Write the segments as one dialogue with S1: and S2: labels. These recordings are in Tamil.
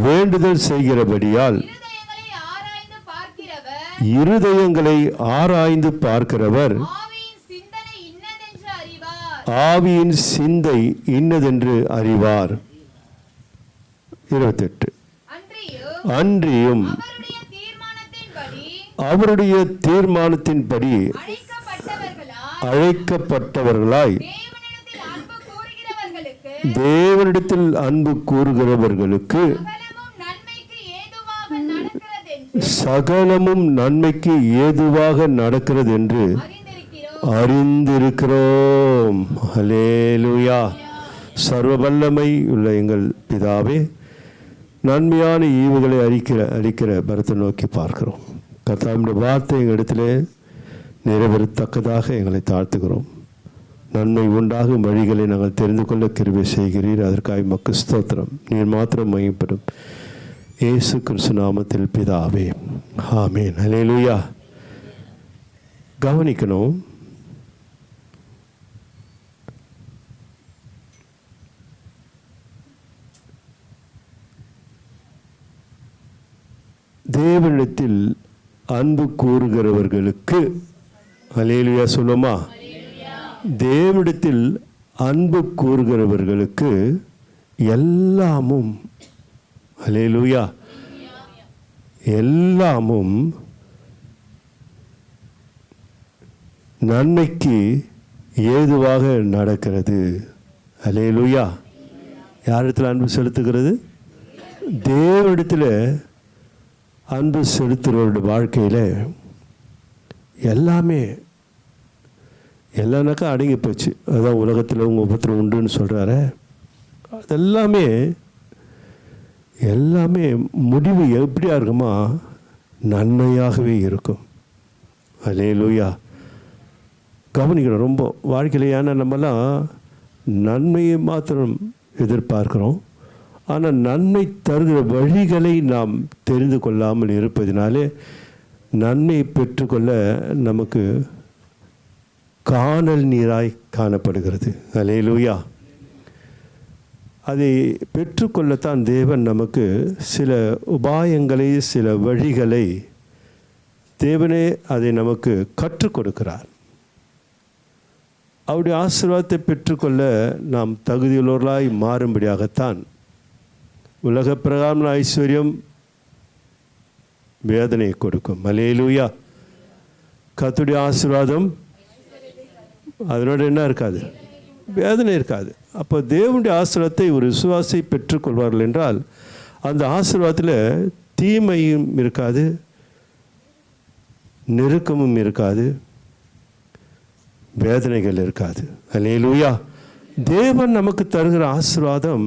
S1: வேண்டுதல் செய்கிறபடியால் இருதயங்களை ஆராய்ந்து பார்க்கிறவர் ஆவியின் சிந்தை இன்னதென்று அறிவார். 28. அன்றியும் அவருடைய தீர்மானத்தின்படி அழைக்கப்பட்டவர்களாய் தேவனிடத்தில் அன்பு கூறுகிறவர்களுக்கு சகலமும் நன்மைக்கு ஏதுவாக நடக்கிறது என்று அறிந்திருக்கிறோம். ஹல்லேலூயா. சர்வ வல்லமை உள்ள எங்கள் பிதாவே, நன்மையான ஈவுகளை அளிக்கிற பரத்தை நோக்கி பார்க்கிறோம். கர்த்தாவுடைய வார்த்தை எங்கள் இடத்திலே நிறைவேறத்தக்கதாக எங்களை தாழ்த்துகிறோம். நன்மை உண்டாகும் வழிகளை நாங்கள் தெரிந்து கொள்ள கிருபை செய்கிறீர். அதற்காக மக்கு ஸ்தோத்திரம். நீர் மாத்திரம் மையப்படும். இயேசு கிறிஸ்து நாமத்தில் பிதாவே, ஆமென். ஹல்லேலூயா. கவனிக்கணும், தேவனிடத்தில் அன்பு கூறுகிறவர்களுக்கு, ஹல்லேலூயா சொல்லுமா, தேவனிடத்தில் அன்பு கூறுகிறவர்களுக்கு எல்லாமும், ஹல்லேலூயா, எல்லாமும் நன்மைக்கு ஏதுவாக நடக்கிறது. ஹல்லேலூயா. யாரிடத்தில் அன்பு செலுத்துகிறது? தேவனிடத்தில் அன்பு செலுத்துகிறவருடைய வாழ்க்கையில் எல்லாமே, எல்லானாக்கா அடங்கி போச்சு. அதுதான் உலகத்தில் உங்கள் உபத்திரம் உண்டுன்னு சொல்கிறாரு. அதெல்லாமே முடிவு எப்படியா இருக்குமா? நன்மையாகவே இருக்கும். ஹல்லேலூயா. கவனிக்கணும் ரொம்ப வாழ்க்கையில். ஏன்னா நம்மலாம் நன்மையை மாத்திரம் எதிர்பார்க்கிறோம். ஆனால் நன்மை தருகிற வழிகளை நாம் தெரிந்து கொள்ளாமல் இருப்பதினாலே நன்மை பெற்றுக்கொள்ள நமக்கு காணல் நீராய் காணப்படுகிறது. ஹல்லேலூயா. அதை பெற்றுக்கொள்ளத்தான் தேவன் நமக்கு சில உபாயங்களை, சில வழிகளை தேவனே அதை நமக்கு கற்றுக் கொடுக்கிறார். அவருடைய ஆசீர்வாதத்தை பெற்றுக்கொள்ள நாம் தகுதியுள்ளவர்களாய் மாறும்படியாகத்தான் உலக பிரகாரமான ஐஸ்வர்யம் வேதனை கொடுக்கும். ஹல்லேலூயா. கர்த்தருடைய ஆசீர்வாதம் அதனோட என்ன இருக்காது? வேதனை இருக்காது. அப்போ தேவனுடைய ஆசீர்வாதத்தை ஒரு விசுவாசி பெற்றுக்கொள்வார்கள் என்றால் அந்த ஆசீர்வாதத்தில் தீமையும் இருக்காது, நெருக்கமும் இருக்காது, வேதனைகள் இருக்காது. ஹல்லேலூயா. தேவன் நமக்கு தருகிற ஆசீர்வாதம்,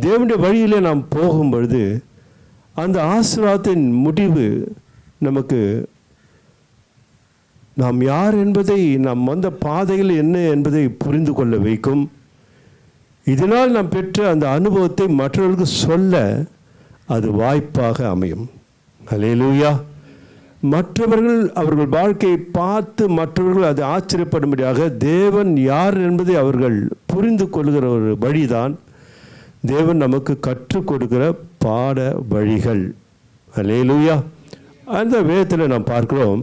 S1: தேவனுடைய வழியிலே நாம் போகும் பொழுது அந்த ஆசீர்வாதத்தின் முடிவு நமக்கு நாம் யார் என்பதை, நாம் வந்த பாதைகள் என்ன என்பதை புரிந்து கொள்ள வைக்கும். இதனால் நாம் பெற்ற அந்த அனுபவத்தை மற்றவர்களுக்கு சொல்ல அது வாய்ப்பாக அமையும். ஹல்லேலூயா. மற்றவர்கள் அவர்கள் வாழ்க்கையை பார்த்து மற்றவர்கள் அதை ஆச்சரியப்படும்படியாக தேவன் யார் என்பதை அவர்கள் புரிந்து கொள்கிற ஒரு வழிதான் தேவன் நமக்கு கற்றுக் கொடுக்கிற பாட வழிகள். ஹல்லேலூயா. அந்த வேதத்தில் நாம் பார்க்கிறோம்,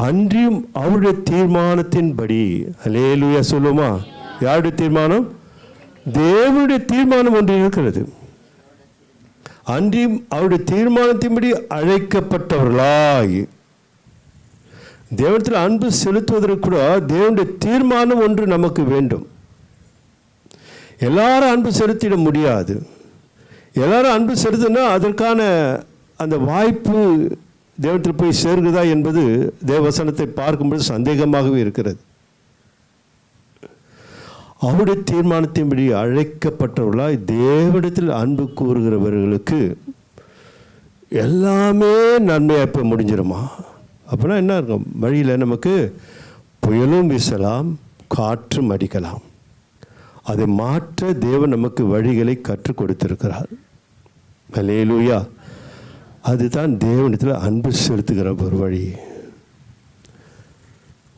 S1: அன்றியும் அவருடைய தீர்மானத்தின்படி. ஹல்லேலூயா சொல்லுமா? யாருடைய தீர்மானம்? தேவனுடைய தீர்மானம் ஒன்று இருக்கிறது. அன்றியும் அவருடைய தீர்மானத்தின்படி அழைக்கப்பட்டவர்களாய். தேவனத்தில் அன்பு செலுத்துவதற்கு கூட தேவனுடைய தீர்மானம் ஒன்று நமக்கு வேண்டும். எல்லாரும் அன்பு செலுத்திட முடியாது. எல்லாரும் அன்பு செலுத்தினா அதற்கான அந்த வாய்ப்பு தேவனத்தில் போய் சேர்கிறதா என்பது தேவவசனத்தை பார்க்கும்போது சந்தேகமாகவே இருக்கிறது. அவருடைய தீர்மானத்தின்படி அழைக்கப்பட்டவர்களாய் தேவனிடத்தில் அன்பு கூறுகிறவர்களுக்கு எல்லாமே நன்மையாக இப்போ முடிஞ்சிருமா? அப்படின்னா என்ன இருக்கும்? வழியில் நமக்கு புயலும் வீசலாம், காற்றும் அடிக்கலாம். அதை மாற்ற தேவன் நமக்கு வழிகளை கற்றுக் கொடுத்திருக்கிறார். ஹல்லேலூயா. அதுதான் தேவனிடத்தில் அன்பு செலுத்துகிற ஒரு வழி.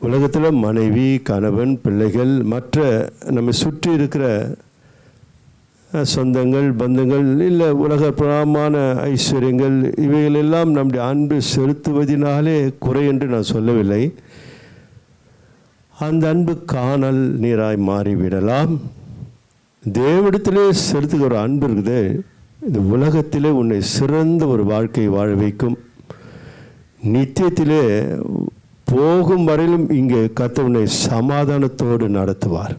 S1: உலகத்தில் மனைவி, கணவன், பிள்ளைகள், மற்ற நம்மை சுற்றி இருக்கிற சொந்தங்கள், பந்தங்கள், இல்லை உலக பிரமான ஐஸ்வர்யங்கள், இவைகளெல்லாம் நம்முடைய அன்பு செலுத்துவதினாலே குறை என்று நான் சொல்லவில்லை. அந்த அன்பு காணல் நீராய் மாறிவிடலாம். தேவனிடத்திலே செலுத்துகிற ஒரு அன்பு இருக்குது, இந்த உலகத்திலே உன்னை சிறந்த ஒரு வாழ்க்கையை வாழ வைக்கும். நித்தியத்திலே போகும் வரையிலும் இங்கே கர்த்தர் உன்னை சமாதானத்தோடு நடத்துவார்.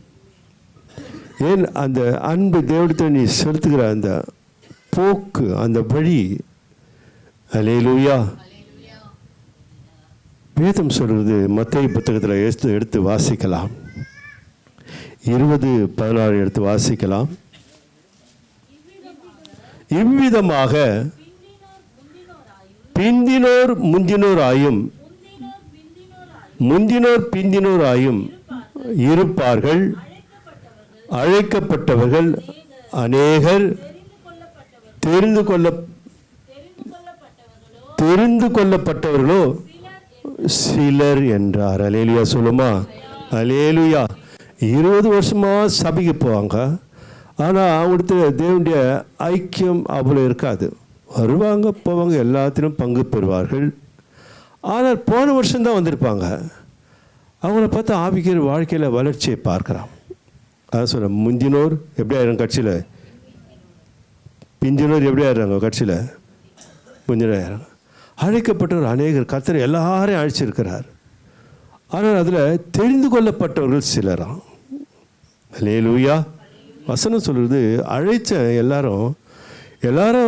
S1: ஏன் அந்த அன்பு தேவனிடத்தில் நீ செலுத்துகிற அந்த போக்கு, அந்த வழி. அல்லேலூயா. வேதம் சொல்கிறது, மத்தேயு புத்தகத்தில் எடுத்து வாசிக்கலாம், 20:16 எடுத்து வாசிக்கலாம். இவ்விதமாக பிந்தினோர் முந்தினோராயும் முந்தினோர் பிந்தினோராயும் இருப்பார்கள். அழைக்கப்பட்டவர்கள் அநேகர், தெரிந்து கொள்ளப்பட்டவர்களோ சிலர் என்றார். அல்லேலூயா சொல்லுமா? அல்லேலூயா. 20 வருஷமாக சபைக்கு போவாங்க, ஆனால் அவங்களுக்கு தேவனுடைய ஐக்கியம் அவ்வளோ இருக்காது. வருவாங்க போவாங்க, எல்லாத்திலும் பங்கு பெறுவார்கள். ஆனால் போன வருஷம்தான் வந்திருப்பாங்க. அவங்கள பார்த்து ஆவிக்கிற வாழ்க்கையில் வளர்ச்சியை பார்க்குறான். அதான் சொல்ல, முந்தினோர் எப்படி ஆயிரம் கட்சியில், பிந்தினோர் எப்படி ஆயிடுறாங்க கட்சியில், முந்தினோர் ஆயிரம். அழைக்கப்பட்டவர் அநேகர், கர்த்தர் எல்லாரையும் அழைச்சிருக்கிறார். ஆனால் அதில் தெரிந்து கொள்ளப்பட்டவர்கள் சிலராம். அல்லேலூயா. வசனம் சொல்கிறது, அழைச்ச எல்லாரும்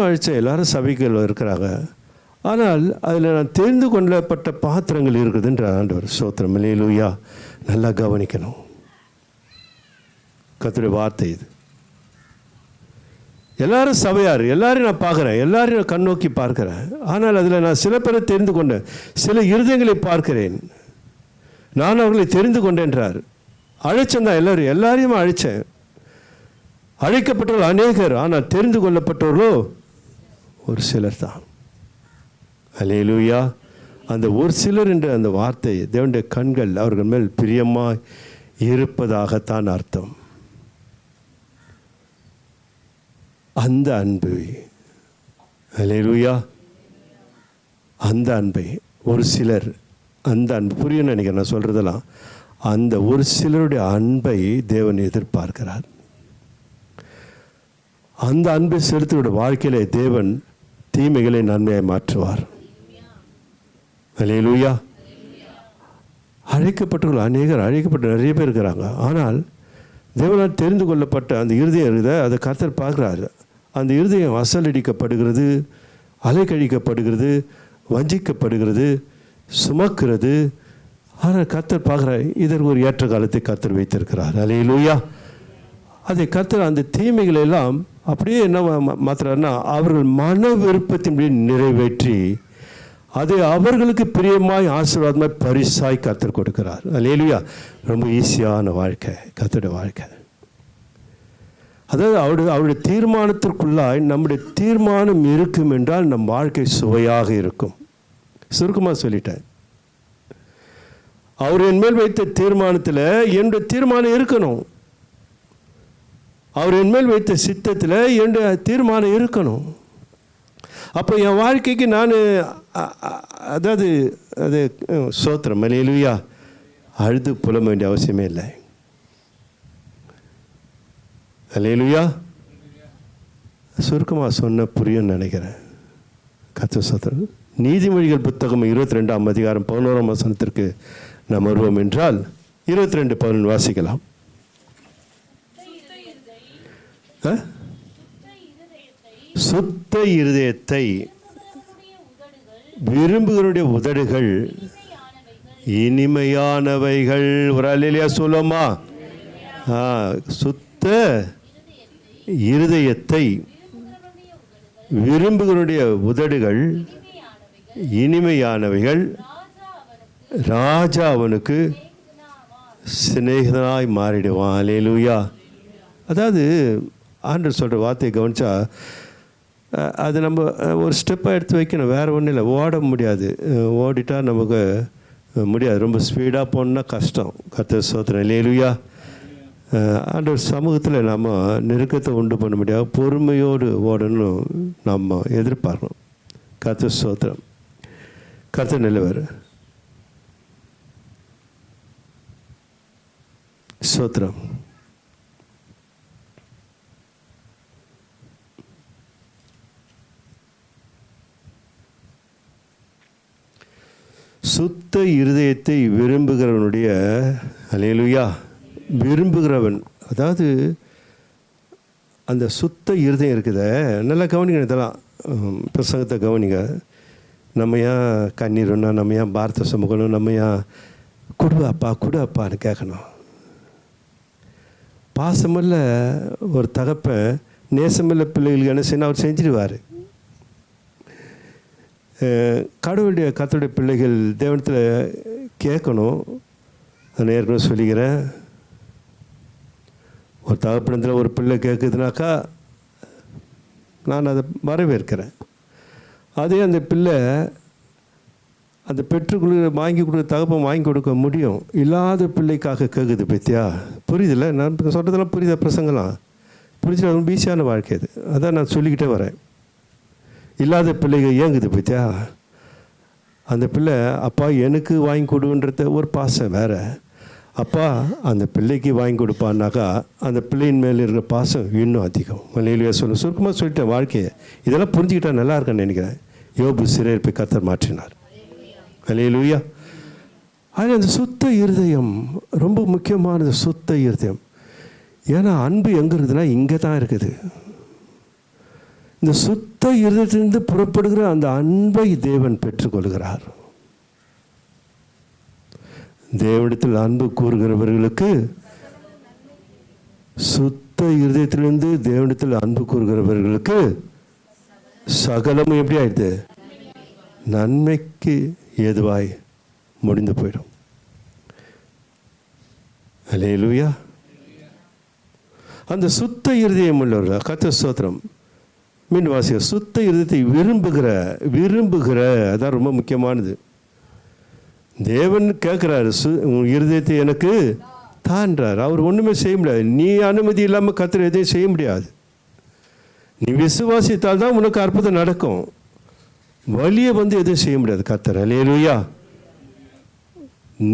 S1: அழைச்ச எல்லாரும் சபைகள் இருக்கிறாங்க. ஆனால் அதில் நான் தெரிந்து கொள்ளப்பட்ட பாத்திரங்கள் இருக்குதுன்ற ஆண்டவர் ஸ்தோத்திரம். அல்லேலூயா. நல்லா கவனிக்கணும், கர்த்தருடைய வார்த்தை இது. எல்லாரும் சபையார், எல்லாரையும் நான் பார்க்குறேன், எல்லாரையும் நான் கண்ணோக்கி பார்க்குறேன். ஆனால் அதில் நான் சில பேரை தெரிந்து கொண்டேன், சில இருதயங்களை பார்க்கிறேன், நான் அவர்களை தெரிந்து கொண்டேன்றார். அழைச்சேன் தான், எல்லாரையும் அழைச்சேன். அழைக்கப்பட்டவர்கள் அநேகர், ஆனால் தெரிந்து கொள்ளப்பட்டவர்களோ ஒரு சிலர் தான். அல்லேலூயா. அந்த ஒரு சிலர் என்ற அந்த வார்த்தை தேவனுடைய கண்கள் அவர்கள் மேல் பிரியமாய் இருப்பதாகத்தான் அர்த்தம். அந்த அன்பு, அல்லேலூயா, அந்த அன்பை ஒரு சிலர், அந்த அன்பு புரியும்னு நினைக்கிறேன் நான் சொல்கிறதெல்லாம். அந்த ஒரு சிலருடைய அன்பை தேவன் எதிர்பார்க்கிறார். அந்த அன்பை செலுத்தினுடைய வாழ்க்கையிலே தேவன் தீமைகளை நன்மையை மாற்றுவார். அல்லேலூயா. அழைக்கப்பட்டவர்கள் அநேகர், அழைக்கப்பட்ட நிறைய பேர் இருக்கிறாங்க. ஆனால் தேவனால் தெரிந்து கொள்ளப்பட்ட அந்த இருதயம் இருக்குத, அதை கர்த்தர் பார்க்குறாரு. அந்த இருதயம் அசலடிக்கப்படுகிறது, அலைக்கழிக்கப்படுகிறது, வஞ்சிக்கப்படுகிறது, சுமக்கிறது. ஆனால் கர்த்தர் பார்க்குறார், இதற்கு ஒரு ஏற்ற காலத்தை கர்த்தர் வைத்திருக்கிறார். அல்லேலூயா. அதை கர்த்தர் அந்த தீமைகளை எல்லாம் அப்படியே என்ன மாத்துறாருன்னா, அவர்கள் மன விருப்பத்தின்படி நிறைவேற்றி அதை அவர்களுக்கு பிரியமாய் ஆசீர்வாதமாய் பரிசாய் கர்த்தர் கொடுக்கிறார். அல்லேலூயா. ரொம்ப ஈஸியான வாழ்க்கை கர்த்தருடைய வாழ்க்கை. அதாவது அவருடைய தீர்மானத்திற்குள்ளாய் நம்முடைய தீர்மானம் இருக்கும் என்றால் நம் வாழ்க்கை சுவையாக இருக்கும். சுருக்கமாக சொல்லிட்டேன். அவர் என் மேல் வைத்த தீர்மானத்தில் என்னுடைய தீர்மானம் இருக்கணும். அவர் என் மேல் வைத்த சித்தத்தில் என்னுடைய தீர்மானம் இருக்கணும். அப்போ என் வாழ்க்கைக்கு நான் அதாவது அது ஸ்தோத்திரம். அல்லேலூயா. அழுது புலம்ப வேண்டிய அவசியமே இல்லை. அல்லேலூயா. சுருக்கமாக சொன்ன புரியும்னு நினைக்கிறேன். கர்த்தர் ஸ்தோத்திரம். நீதிமொழிகள் புத்தகம் 22ஆம் அதிகாரம் 11ஆம் வசனத்திற்கு நாம் வருவோம் என்றால் 22:11 வாசிக்கலாம். சுத்த இருதயத்தை விரும்புகிறவருடைய உதடுகள் இனிமையானவைகள். ஒரு அல்லேலூயா சொல்லுமா? சுத்த இருதயத்தை விரும்புகிறவருடைய உதடுகள் இனிமையானவைகள், ராஜா அவனுக்கு சிநேகிதனாய் மாறிடுவான். அல்லேலூயா. அதாவது ஆண்டவர் சொல்கிற வார்த்தையை கவனித்தா அது நம்ம ஒரு ஸ்டெப்பாக எடுத்து வைக்கணும், வேறு ஒன்றும் இல்லை. ஓட முடியாது, ஓடிட்டால் நமக்கு முடியாது. ரொம்ப ஸ்பீடாக போகணுன்னா கஷ்டம். கர்த்தர் ஸ்தோத்திரம். அல்லேலூயா. ஆண்டவர் சமூகத்தில் நம்ம நெருக்கத்தை உண்டு பண்ண முடியாது, பொறுமையோடு ஓடணும் நம்ம எதிர்பார்க்கணும். கர்த்தர் ஸ்தோத்திரம். கர்த்தர் நல்லவர். ஸ்தோத்திரம். சுத்த இருதயத்தை விரும்புகிறவனுடைய, அல்லேலூயா, விரும்புகிறவன், அதாவது அந்த சுத்த இருதயம் இருக்குத, நல்லா கவனிக்கணும். இதெல்லாம் பிரசங்கத்தை கவனிங்க. நம்ம ஏன் கண்ணீர்னா, நம்ம ஏன் பாரத்தை சுமக்கணும், நம்ம ஏன் கொடு அப்பான்னு கேட்கணும். பாசமில்ல ஒரு தகப்பன் நேசமில்ல பிள்ளைகளுக்கு என்ன செய்யணும், அவர் செஞ்சிடுவார். கடவுளுடைய கர்த்தருடைய பிள்ளைகள் தேவனத்தில் கேட்கணும். நான் ஏற்கனவே சொல்லிக்கிறேன், ஒரு தகப்பனத்தில் ஒரு பிள்ளை கேட்குதுனாக்கா நான் அதை வரவேற்கிறேன். அதே அந்த பிள்ளை அந்த பெற்றுக்குள்ள வாங்கி கொடுக்க தகப்பன் வாங்கி கொடுக்க முடியும். இல்லாத பிள்ளைக்காக கேட்குது பற்றியா? புரியுதில்ல நான் சொல்கிறதெல்லாம்? புரியுதா? பிரசங்கலாம் புரிஞ்சுட்டு ரொம்ப ஈஸியான வாழ்க்கை அது. அதான் நான் சொல்லிக்கிட்டே வரேன். இல்லாத பிள்ளைகள் ஏங்குது பற்றியா? அந்த பிள்ளை அப்பா எனக்கு வாங்கி கொடுன்றத ஒரு பாசம் வேறு. அப்பா அந்த பிள்ளைக்கு வாங்கி கொடுப்பான்னாக்கா அந்த பிள்ளையின் மேலே இருக்கிற பாசம் இன்னும் அதிகம். மலையிலேயே சொல்ல சுருக்கமாக சொல்லிட்டேன் வாழ்க்கையை. இதெல்லாம் புரிஞ்சுக்கிட்டா நல்லா இருக்குன்னு நினைக்கிறேன். யோபு சிறையிருப்பை கர்த்தர் மாற்றினார். அல்லேலூயா. ஆனால் அந்த சுத்த இருதயம் ரொம்ப முக்கியமானது. சுத்த இருதயம். ஏன்னா அன்பு எங்கே இருக்குதுன்னா இங்கே தான் இருக்குது. இந்த சுத்த இருதயத்திலிருந்து புறப்படுகிற அந்த அன்பை தேவன் பெற்றுக்கொள்கிறார். தேவனிடத்தில் அன்பு கூறுகிறவர்களுக்கு, சுத்த இருதயத்திலிருந்து தேவனிடத்தில் அன்பு கூறுகிறவர்களுக்கு சகலமும் எப்படி ஆயிடுது? நன்மைக்கு ஏதுவாய் முடிந்து போயிடும். அல்லேலூயா. அந்த சுத்த இருதயம் உள்ளவர்கள் கர்த்தர் ஸ்தோத்திரம். மீண்டும் வாசிக்க. சுத்த இருதயத்தை விரும்புகிற அதான் ரொம்ப முக்கியமானது. தேவன் கேட்குறாரு, உன் இருதயத்தை எனக்கு தான்றார். அவர் ஒன்றுமே செய்ய முடியாது. நீ அனுமதி இல்லாமல் கர்த்தர் எதையும் செய்ய முடியாது. நீ விசுவாசித்தால் தான் உனக்கு அற்புதம் நடக்கும். வழியை எதுவும் செய்ய முடியாது கர்த்தர். அல்லேலூயா.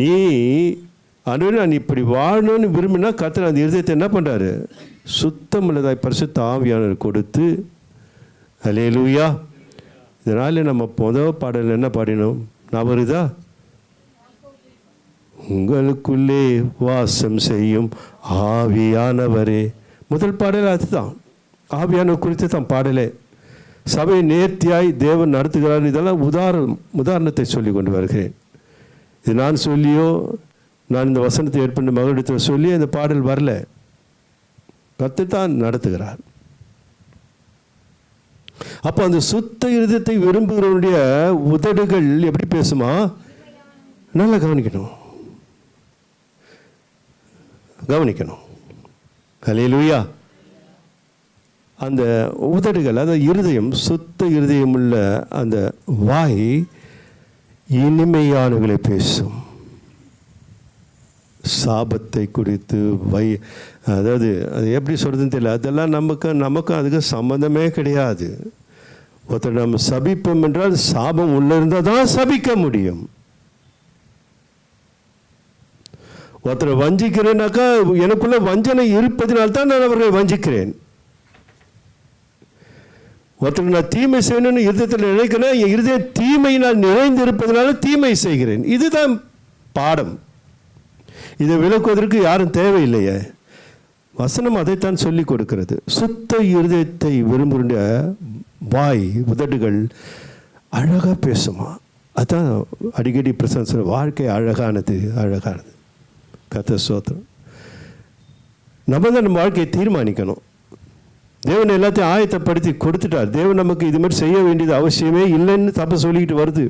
S1: நீ நான் இப்படி வாழணும்னு விரும்பினா கர்த்தர் அந்த இருதயத்தை என்ன பண்ணுறாரு? சுத்தமுள்ளதாய் பரிசுத்த ஆவியானவர் கொடுத்து. அல்லேலூயா. இதனால் நம்ம முதல் பாடல் என்ன பாடினோம்? நான் வருதா? உங்களுக்குள்ளே வாசம் செய்யும் ஆவியானவரே. முதல் பாடல் அதுதான். ஆவியானவர் குறித்து தான் பாடலே. சபை நேர்த்தியாய் தேவன் நடத்துகிறார். இதெல்லாம் உதாரணத்தை சொல்லி கொண்டு வருகிறேன். இது நான் சொல்லியோ நான் இந்த வசனத்தை ஏற்பட்ட மகளிடத்தில் சொல்லி அந்த பாடல் வரல. கர்த்தர் நடத்துகிறார். அப்போ அந்த சுத்த இருதயத்தை விரும்புகிறவருடைய உதடுகள் எப்படி பேசுமா? நல்லா கவனிக்கணும். அல்லேலூயா. அந்த உதடுகள், அதாவது இருதயம், சுத்த இருதயம் உள்ள அந்த வாய் இனிமையானவர்களை பேசும். சாபத்தை குறித்து அதாவது அது எப்படி சொல்கிறதுன்னு தெரியல. அதெல்லாம் நமக்கும் அதுக்கு சம்மந்தமே கிடையாது. ஒருத்தர் நம்ம சபிப்போம் என்றால் சாபம் உள்ள இருந்தால் தான் சபிக்க முடியும். ஒருத்தரை வஞ்சிக்கிறேன்னாக்கா எனக்குள்ள வஞ்சனை இருப்பதினால்தான் நான் அவர்களை வஞ்சிக்கிறேன். ஒருத்தருக்கு நான் தீமை செய்யணும்னு இருதயத்தில் நினைக்கிறேன், என் இருதயம் தீமையினால் நிறைந்து இருப்பதனால தீமை செய்கிறேன். இதுதான் பாடம். இதை விளக்குவதற்கு யாரும் தேவையில்லையே. வசனம் அதைத்தான் சொல்லி கொடுக்கிறது. சுத்த இருதயத்தை விரும்புகிற வாய் உதடுகள் அழகாக பேசுமா. அதான் அடிக்கடி பிரசன்ன வாழ்க்கை அழகானது. கர்த்தர் ஸ்தோத்திரம். நம்ம தான் நம்ம வாழ்க்கையை தீர்மானிக்கணும். தேவன் எல்லாத்தையும் ஆயத்தப்படுத்தி கொடுத்துட்டார். தேவன் நமக்கு இது மாதிரி செய்ய வேண்டியது அவசியமே இல்லைன்னு சபை சொல்லிக்கிட்டு வருது.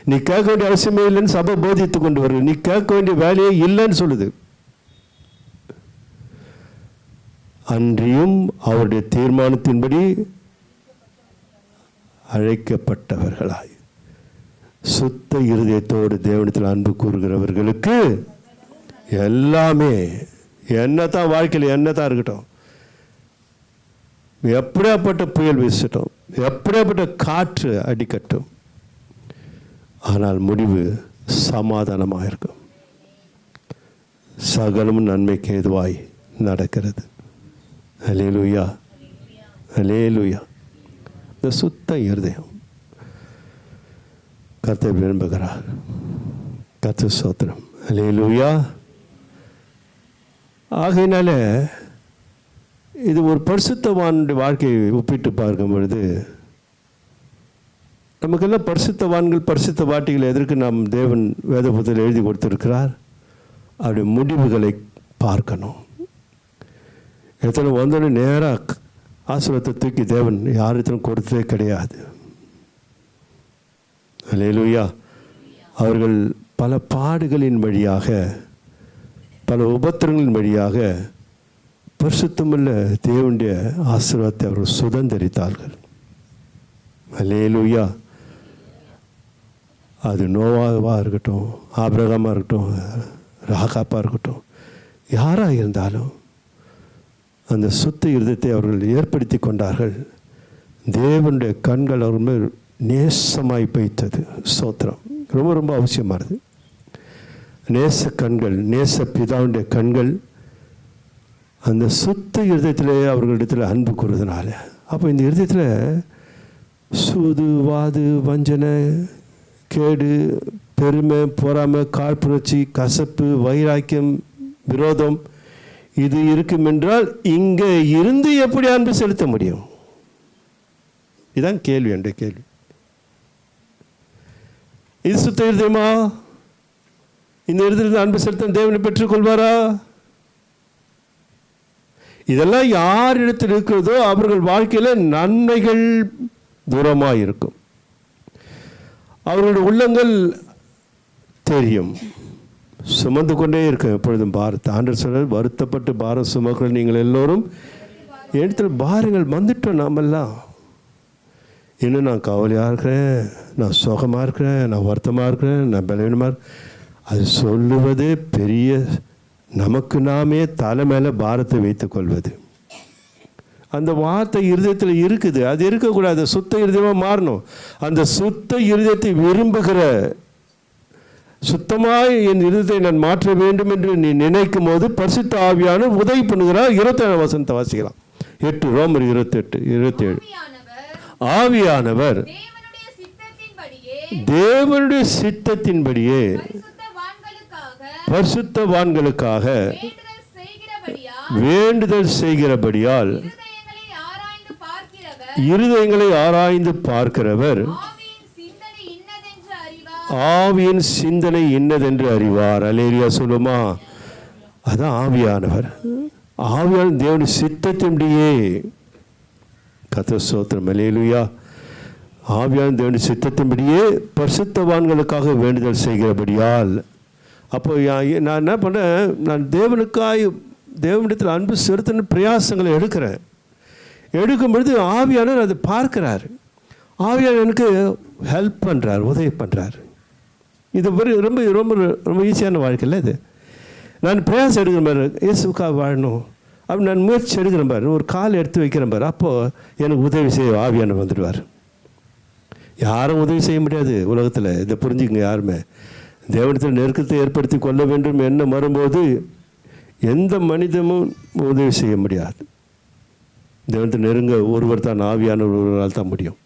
S1: நீ கேட்க வேண்டிய அவசியமே இல்லைன்னு சபை போதித்து கொண்டு வருது. நீ கேட்க வேண்டிய வேலையே இல்லைன்னு சொல்லுது. அன்றியும் அவருடைய தீர்மானத்தின்படி அழைக்கப்பட்டவர்களாய் சுத்த இருதயத்தோடு தேவனிடத்தில் அன்பு கூறுகிறவர்களுக்கு எல்லாமே என்ன தான் வாழ்க்கையில் என்ன தான் இருக்கட்டும், எப்படியாப்பட்ட புயல் வீசட்டும், எப்படியாப்பட்ட காற்று அடிக்கட்டும், ஆனால் முடிவு சமாதானமாக இருக்கும். சகலமும் நன்மைக்கு ஏதுவாய் நடக்கிறது. அல்லேலூயா, அல்லேலூயா. இந்த சுத்த இருதயம் கர்த்தர் விரும்புகிறார். கர்த்தர் ஸ்தோத்திரம். அல்லேலூயா. ஆகையினால இது ஒரு பரிசுத்தவானுடைய வாழ்க்கையை ஒப்பிட்டு பார்க்கும் பொழுது, நமக்கெல்லாம் பரிசுத்தவான்கள் பரிசுத்த வாட்டிகள் எதற்கு நாம் தேவன் வேத புத்தகத்தில் எழுதி கொடுத்திருக்கிறார்? அவருடைய முடிவுகளை பார்க்கணும். எத்தனை வந்தோடனே நேராக ஆசீர்வாதத்தை தூக்கி தேவன் யாருக்கும் கொடுத்ததே கிடையாது. அல்லேலூயா. அவர்கள் பல பாடுகளின் வழியாக, பல உபத்திரங்களின் வழியாக பரிசுத்தமுள்ள தேவனுடைய ஆசீர்வாதத்தை அவர்கள் சுதந்திரித்தார்கள். அல்லேலூயா. அது நோவாவாக இருக்கட்டும், ஆபிரகாமாக இருக்கட்டும், ராகாப்பாக இருக்கட்டும், யாராக இருந்தாலும் அந்த சுத்த இருதயத்தை அவர்கள் ஏற்படுத்தி கொண்டார்கள். தேவனுடைய கண்கள் அவர் மேல் நேசமாய் வைத்தது. ஸ்தோத்திரம். ரொம்ப ரொம்ப அவசியமானது. நேச கண்கள், நேச பிதாவுடைய கண்கள் அந்த சுத்த இருதயத்திலே அவர்களிடத்தில் அன்பு கூறுவதனால, அப்போ இந்த இருதயத்தில் சூது, வாது, வஞ்சனை, கேடு, பெருமை, பொறாமை, காழ்ப்புணர்ச்சி, கசப்பு, வைராக்கியம், விரோதம் இது இருக்கும் என்றால் இங்கே இருந்து எப்படி அன்பு செலுத்த முடியும்? இதுதான் கேள்வி, என்ற கேள்வி. இது சுத்த இருதயமா? இந்த இருதயத்தில் அன்பு செலுத்த தேவனை பெற்றுக்கொள்வாரா? இதெல்லாம் யார் இடத்தில் இருக்கிறதோ அவர்கள் வாழ்க்கையில் நன்மைகள் தூரமாக இருக்கும். அவர்களுடைய உள்ளங்கள் தெரியும், சுமந்து கொண்டே இருக்கும் எப்பொழுதும் பாரத்தை. ஆண்டவர் சொல்றார், வருத்தப்பட்டு பாரம் சுமக்கிற நீங்கள் எல்லோரும் இடத்துல பாருங்கள். வந்துட்டோம் நாமெல்லாம். இன்னும் நான் கவலையாக இருக்கிறேன், நான் சுகமாக இருக்கிறேன், நான் வருத்தமாக இருக்கிறேன், நான் பலவீனமாக, அது சொல்லுவதே பெரிய, நமக்கு நாமே தலை மேலே பாரத்தை வைத்துக் கொள்வது. அந்த வார்த்தை இருதயத்தில் இருக்குது, அது இருக்கக்கூடாது. சுத்த இருதயமாக மாறணும். அந்த சுத்த இருதயத்தை விரும்புகிற, சுத்தமாக என் இருதயத்தை நான் மாற்ற வேண்டும் என்று நீ நினைக்கும் போது பரிசுத்த ஆவியானவர் உதவி பண்ணுகிறார். 27 வசனத்தை வாசிக்கலாம். 8 ரோமர் 28, 27. ஆவியானவர் தேவனுடைய சித்தத்தின்படியே பரிசுத்தவான்களுக்காக வேண்டுதல் செய்கிறபடியால் இருதயங்களை ஆராய்ந்து பார்க்கிறவர் ஆவியின் சிந்தனை இன்னதென்று அறிவார். அல்லேலூயா சொல்லுமா? அதான் ஆவியானவர். ஆவியானவர் தேவனுடைய சித்தத்தின்படியே. கர்த்தர் ஸ்தோத்திரம். அல்லேலூயா. ஆவியானவர் தேவனுடைய சித்தத்தின்படியே பரிசுத்தவான்களுக்காக வேண்டுதல் செய்கிறபடியால். அப்போ நான் என்ன பண்ணுறேன்? நான் தேவனுக்காய் தேவனிடத்தில் அன்பு செலுத்தணும் பிரயாசங்களை எடுக்கிறேன். எடுக்கும் பொழுது ஆவியானவர் அதை பார்க்கிறார். ஆவியானவர் எனக்கு ஹெல்ப் பண்ணுறார், உதவி பண்ணுறார். இது ரொம்ப ரொம்ப ரொம்ப ஈஸியான வாழ்க்கையில் இது. நான் பிரயாசம் எடுக்கிற பாரு, இயேசுக்காக வாழணும் அப்படி நான் முயற்சி எடுக்கிற பாரு, ஒரு கால் எடுத்து வைக்கிற பாரு, அப்போது எனக்கு உதவி செய்ய ஆவியானவர் வந்துடுவார். யாரும் உதவி செய்ய முடியாது உலகத்தில். இதை புரிஞ்சுக்கங்க. யாருமே தேவனிடத்தில் நெருக்கத்தை ஏற்படுத்தி கொள்ள வேண்டும் என்ன வரும்போது எந்த மனிதமும் உதவி செய்ய முடியாது. தேவனிடத்தில் நெருங்க ஒருவர் தான், ஆவியானவர் ஒருவரால் தான் முடியும்.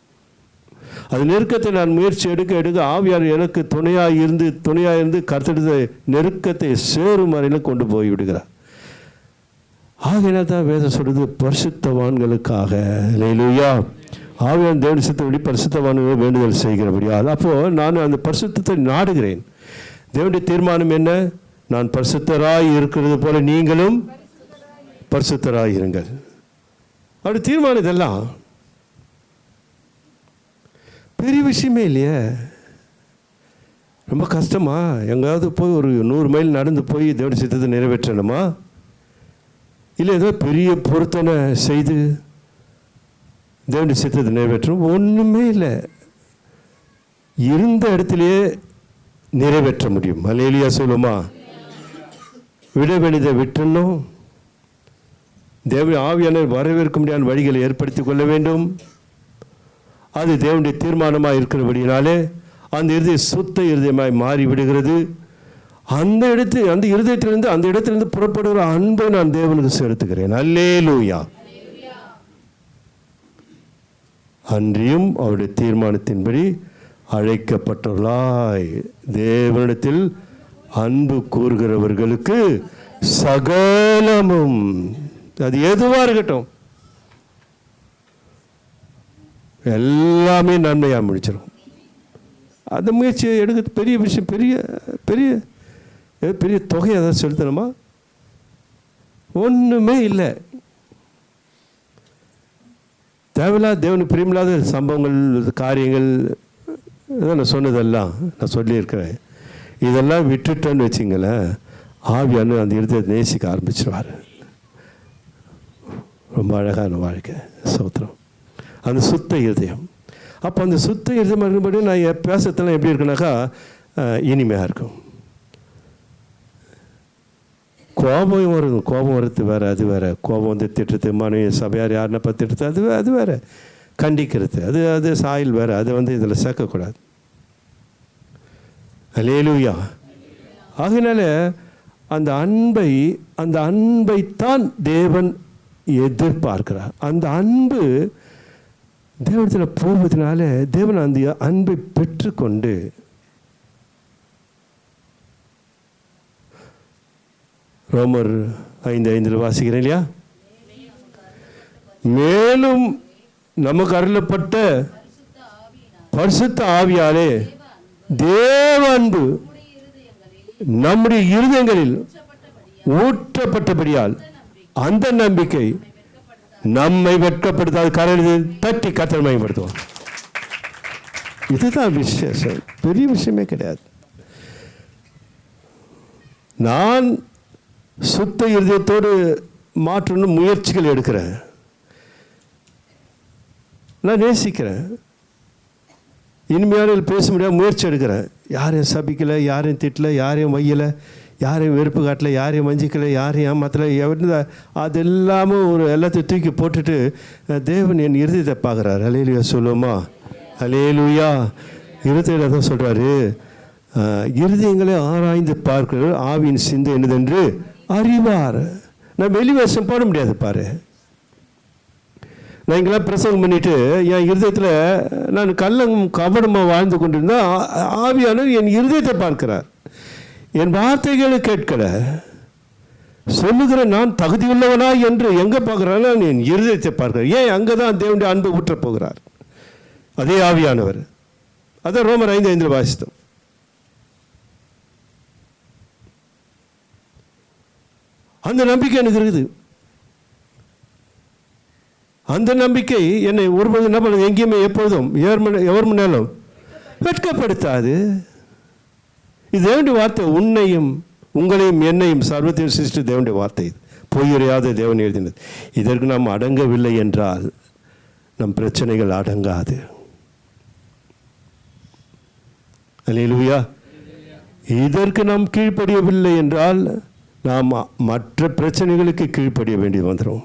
S1: அது நெருக்கத்தை நான் முயற்சி எடுக்க ஆவியானவர் எனக்கு துணையாக இருந்து கர்த்தருடைய நெருக்கத்தை சேரும் வரையில் கொண்டு போய் விடுகிறார். ஆகையினால் தான் வேதம் சொல்றது பரிசுத்தவான்களுக்காக. அல்லேலூயா. ஆவியானவர் தேவனுடைய சித்தப்படி பரிசுத்தவான்கள் வேண்டுதல் செய்கிறபடியால். அப்போது நான் அந்த பரிசுத்தத்தை நாடுகிறேன். தேவனுடைய தீர்மானம் என்ன? நான் பரிசுத்தராய் இருக்கிறது போல நீங்களும் பரிசுத்தராய் இருங்கள். அப்படி தீர்மானம். இதெல்லாம் பெரிய விஷயமே இல்லையே. ரொம்ப கஷ்டமா? எங்கேயாவது போய் ஒரு 100 மைல் நடந்து போய் தேவனுடைய சித்தத்தை நிறைவேற்றணுமா? இல்லை ஏதோ பெரிய பொருத்தனை செய்து தேவனுடைய சித்தத்தை நிறைவேற்றணும்? ஒன்றுமே இல்லை. இருந்த இடத்துலையே நிறைவேற்ற முடியும். அல்லேலூயா சொல்லுமா? விட வேண்டியதை விட்டுணும், தேவனுடைய ஆவியானவர் வரவேற்க முடியாத வழிகளை ஏற்படுத்தி கொள்ள வேண்டும். அது தேவனுடைய தீர்மானமாக இருக்கிறபடினாலே அந்த இருதயம் சுத்த இருதயமாய் மாறிவிடுகிறது. அந்த இடத்திலிருந்து புறப்படுகிற அன்பை நான் தேவனுக்கு செலுத்துகிறேன். அல்லேலூயா. அன்றியும் அவருடைய தீர்மானத்தின்படி அழைக்கப்பட்டவர்களாய் தேவனிடத்தில் அன்பு கூறுகிறவர்களுக்கு சகலமும், அது எதுவாக இருக்கட்டும், எல்லாமே நன்மையாக முடிச்சிடும். அந்த முயற்சியை எடுக்க பெரிய விஷயம், பெரிய பெரிய பெரிய தொகையை அதை செலுத்தணுமா? ஒன்றுமே இல்லை. தேவையில்லாத தேவனுக்கு பிரியமில்லாத சம்பவங்கள், காரியங்கள், நான் சொன்னதெல்லாம் நான் சொல்லியிருக்கிறேன். இதெல்லாம் விட்டுட்டேன்னு வச்சிங்களேன், ஆவியான அந்த இருதயத்தை நேசிக்க ஆரம்பிச்சிருவார். ரொம்ப அழகான வாழ்க்கை. சோத்திரம். அந்த சுத்த இருதயம். அப்போ அந்த சுத்த இருதயமாக இருக்கும்படி நான் பேசத்தெல்லாம் எப்படி இருக்குனாக்கா இனிமையாக இருக்கும். கோபம் வரும். கோபம் வர்றது வேறு, அது வேறு. கோபம் வந்து திட்டுறது, மனைவி சபையார் யாருன்னா பார்த்து திட்டுறது, அது வேறு. கண்டிக்கிறது, அது சாயில் வேறு. அதை வந்து இதில் சேர்க்கக்கூடாது. அல்லேலூயா. ஆகையினால அந்த அன்பைத்தான் தேவன் எதிர்பார்க்கிறார். அந்த அன்பு தேவனத்தில் போவதனால தேவன் அந்த அன்பை பெற்றுக்கொண்டு ரோமர் 5:5 வாசிக்கிறேன் இல்லையா? மேலும் நமக்கு அருளப்பட்ட பரிசுத்த ஆவியாலே தேவ அன்பு நம்முடைய இருதயங்களில் ஊற்றப்பட்டபடியால் அந்த நம்பிக்கை நம்மை வெட்கப்படுத்தாது. கரையில் தட்டி கர்த்தரை மகிமைப்படுத்துவோம். இதுதான் விசேஷம், பெரிய விஷயமே கிடையாது. நான் சுத்த இருதயத்தோடு மாற்றணும் முயற்சிகள் எடுக்கிறேன். நான் நேசிக்கிறேன். இனிமையான பேச முடியாத முயற்சி எடுக்கிறேன். யாரையும் சபிக்கலை, யாரையும் திட்டலை, யாரையும் வையலை, யாரையும் வெறுப்பு காட்டலை, யாரையும் வஞ்சிக்கலை, யாரையும் ஏமாத்தலை. அது எல்லாமும் எல்லாத்தையும் தூக்கி போட்டுட்டு தேவன் என் இருதயத்தை பார்க்குறாரு. அல்லேலூயா சொல்லுவோமா? அல்லேலூயா. இருதயத்தில் தான் சொல்கிறாரு, இருதயங்களை ஆராய்ந்து பார்க்கிறார், ஆவியின் சிந்தை என்னதென்று அறிவார். நான் வெளிவேஷம் போட முடியாது. பாரு, நான் இங்கெல்லாம் பிரசங்கம் பண்ணிவிட்டு என் இருதயத்தில் நான் கவனமாக வாழ்ந்து கொண்டிருந்தால் ஆவியானவர் என் இருதயத்தை பார்க்கிறார். என் வார்த்தைகளை கேட்கல, சொல்லுகிற நான் தகுதியுள்ளவனா என்று எங்கே பார்க்குறாரு? நான் என் இருதயத்தை பார்க்கிறேன். ஏன்? அங்கே தான் தேவனுடைய அன்பை ஊற்றப் போகிறார் அதே ஆவியானவர். அதான் ரோமர் 5:5 வாசித்தோம். அந்த நம்பிக்கை எனக்கு இருக்குது. அந்த நம்பிக்கை என்னை ஒருபோது என்ன பண்ணுது? எங்கேயுமே எப்பொழுதும் எவர் முன்னாலும் வெட்கப்படுத்தாது. இது தேவனுடைய வார்த்தை. உன்னையும் உங்களையும் என்னையும் சர்வத்தையும் சிருஷ்டி தேவனுடைய வார்த்தை. பொய்யுரையாத தேவன் எழுதினது. இதற்கு நாம் அடங்கவில்லை என்றால் நம் பிரச்சனைகள் அடங்காது. அல்லேலூயா. இதற்கு நாம் கீழ்ப்படியவில்லை என்றால் நாம் மற்ற பிரச்சனைகளுக்கு கீழ்ப்படிய வேண்டி வந்துடும்.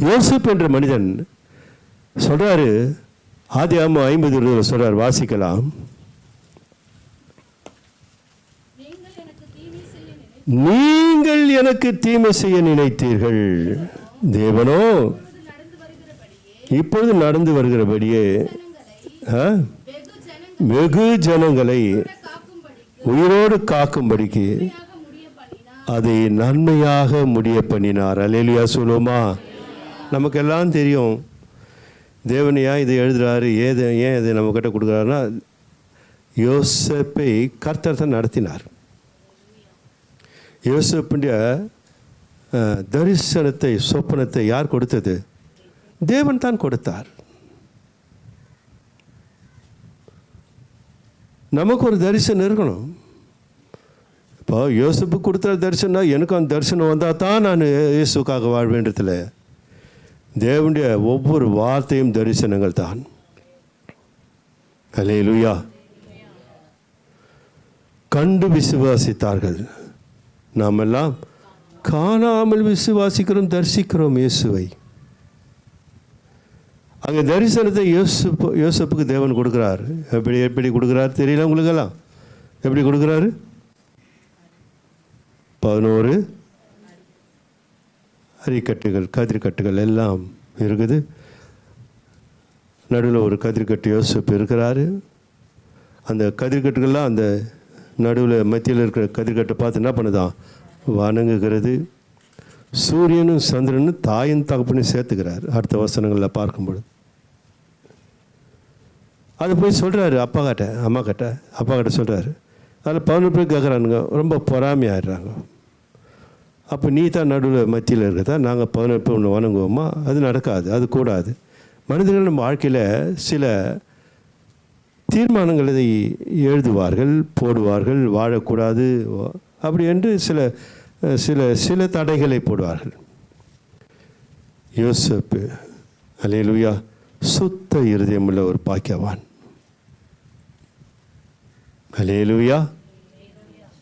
S1: யோசேப்பு என்ற மனிதன் சொல்றாரு, ஆதியாகமம் 50:20 சொல்றார், வாசிக்கலாம். நீங்கள் எனக்கு தீமை செய்ய நினைத்தீர்கள், தேவனோ இப்பொழுது நடந்து வருகிறபடியே வெகு ஜனங்களை உயிரோடு காக்கும்படிக்கு அதை நன்மையாக முடிய பண்ணினார். அல்லேலூயா சொல்லுவோமா? நமக்கெல்லாம் தெரியும் தேவன் ஏன் இதை எழுதுகிறாரு, ஏன் இதை நம்மக்கிட்ட கொடுக்குறாருன்னா, யோசேப்பை கர்த்தர் தான் நடத்தினார். யோசேப்புடைய தரிசனத்தை, சொப்பனத்தை யார் கொடுத்தது? தேவன் தான் கொடுத்தார். நமக்கு ஒரு தரிசனம் இருக்கணும். இப்போ யோசேப்பு கொடுத்த தரிசனம், எனக்கும் அந்த தரிசனம் வந்தால் தான் நான் இயேசுக்காக வாழ்வேன்றதில்லை. தேவனுடைய ஒவ்வொரு வார்த்தையும் தரிசனங்கள் தான். அல்லேலூயா. கண்டு விசுவாசித்தார்கள். நாமெல்லாம் காணாமல் விசுவாசிக்கிறோம், தரிசிக்கிறோம் இயேசுவை. அங்கே தரிசனத்தை யோசப்புக்கு தேவன் கொடுக்குறாரு. எப்படி கொடுக்குறாரு தெரியல உங்களுக்கெல்லாம்? எப்படி கொடுக்குறாரு? 11 அரிக்கட்டுகள், கதிர்கட்டுகள் எல்லாம் இருக்குது. நடுவில் ஒரு கதிர்கட்டு யோசப்பு இருக்கிறாரு. அந்த கதிர்கட்டுகள்லாம் அந்த நடுவில் மத்தியில் இருக்கிற கதிர்கட்டை பார்த்து என்ன பண்ணுதான்? வணங்குகிறது. சூரியனும் சந்திரனும் தாயின் தகப்பனையும் சேர்த்துக்கிறார். அடுத்த வசனங்களில் பார்க்கும்பொழுது அது போய் சொல்கிறாரு அப்பா கிட்ட சொல்கிறாரு. அதில் 11 பேர் கேட்குறானுங்க, ரொம்ப பொறாமையாயிடுறாங்க. அப்போ நீ தான் நடுவில் மத்தியில் இருக்கிறதா, நாங்கள் 11 பேர் ஒன்று வணங்குவோமா? அது நடக்காது, அது கூடாது. மனிதர்கள் நம்ம வாழ்க்கையில் சில தீர்மானங்களை எழுதுவார்கள், போடுவார்கள், வாழக்கூடாது அப்படி என்று சில சில சில தடைகளை போடுவார்கள். யோசேப்பு அல்லேலூயா சுத்த இருதயமுள்ள ஒரு பாக்கியவான். அல்லேலூயா.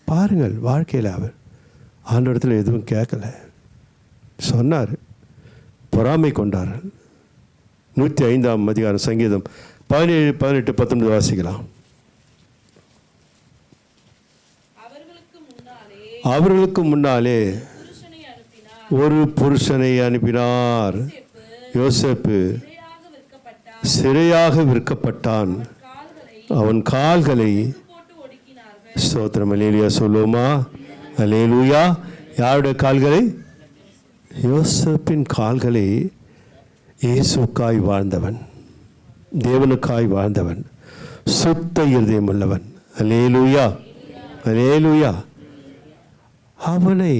S1: பாருங்கள், வாழ்க்கையில் அவர் ஆண்டவரிடத்தில் எதுவும் கேட்கல, சொன்னார். பொறாமை கொண்டார்கள். 105ஆம் அதிகாரம் சங்கீதம் 17, 18, 19 வாசிக்கலாம். அவர்களுக்கு முன்னாலே ஒரு புருஷனை அனுப்பினார். யோசேப்பு சிறையாக விற்கப்பட்டான். அவன் கால்களை ஸ்தோத்திரம் அல்லேலூயா சொல்லுவோமா? அல்லேலூயா. யாருடைய கால்களை? யோசேப்பின் கால்களை. இயேசுக்காய் வாழ்ந்தவன், தேவனுக்காய் வாழ்ந்தவன், சுத்த இருதயம் உள்ளவன். அல்லேலூயா, அல்லேலூயா. அவனை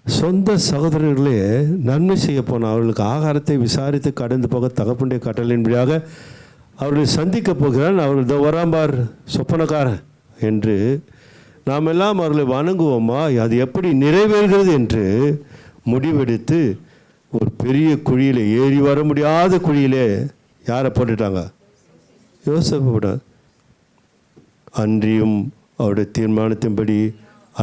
S1: சொந்த சகோதரர்களே நன்மை செய்ய போன அவர்களுக்கு ஆகாரத்தை விசாரித்து கடந்து போக தகப்பனுடைய கட்டளையின்படியாக அவர்களை சந்திக்க போகிறான். அவர்கள் வராம்பார் சொப்பனக்காரன் என்று நாம் எல்லாம் அவர்களை வணங்குவோமா? அது எப்படி நிறைவேறுகிறது என்று முடிவெடுத்து ஒரு பெரிய குழியில், ஏறி வர முடியாத குழியிலே யாரை போட்டுட்டாங்க? யோசேப்பு போட்டார். அன்றியும் அவருடைய தீர்மானத்தின்படி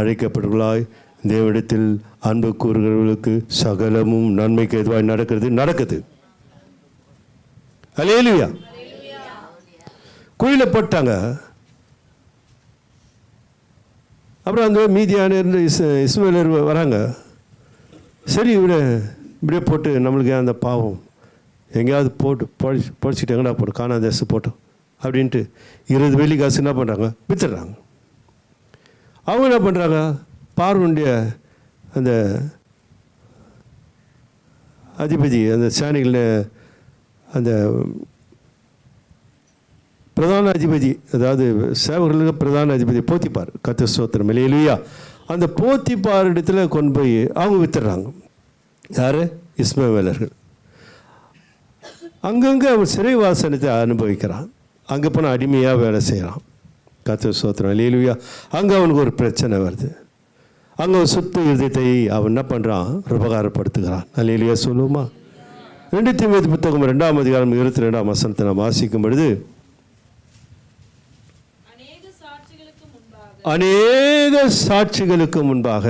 S1: அழைக்கப்பட்டவர்களாய் தேவனிடத்தில் அன்பு கூறுகிறவர்களுக்கு சகலமும் நன்மைக்கு எதுவாய் நடக்குது. அல்லேலூயா. குழியில் போட்டாங்க. அப்புறம் அந்த மீதியான இருந்து இஸ்மாயேலர் வராங்க. சரி, இப்படியே போட்டு நம்மளுக்கு அந்த பாவம் எங்கேயாவது போட்டு பொழிச்சிட்டு எங்கடா போட்டு காணாத தேசம் போட்டோம் அப்படின்ட்டு 20 வெள்ளி காசு என்ன பண்ணுறாங்க? வித்துடுறாங்க. அவங்க என்ன பண்ணுறாங்க? பார்வனுடைய அந்த அதிபதி, அந்த சேனைகளில் அந்த பிரதான அதிபதி, அதாவது சேவர்களுக்கு பிரதான அதிபதி போத்திப்பார், கர்த்தர் ஸ்தோத்திரம் அல்லேலூயா. அந்த போத்திப்பார் இடத்துல கொண்டு போய் அவங்க வித்துடுறாங்க. யார்? இஸ்மவேலர்கள். அங்கங்கே அவன் சிறை வாசனத்தை அனுபவிக்கிறான். அங்கே போனால் அடிமையாக வேலை செய்கிறான். கர்த்தர் ஸ்தோத்திரம் அல்லேலூயா. அங்கே அவனுக்கு ஒரு பிரச்சனை வருது. அங்கே ஒரு சுத்த இருதயத்தை அவன் என்ன பண்ணுறான்? உபகாரப்படுத்துகிறான். அல்லேலூயா சொல்லுவோமா? 2 தீமோத்தேயு புத்தகம் 2ஆம் அதிகாரம் 22ஆம் வசனத்தை நாம் வாசிக்கும் பொழுது, அநேக சாட்சிகளுக்கு முன்பாக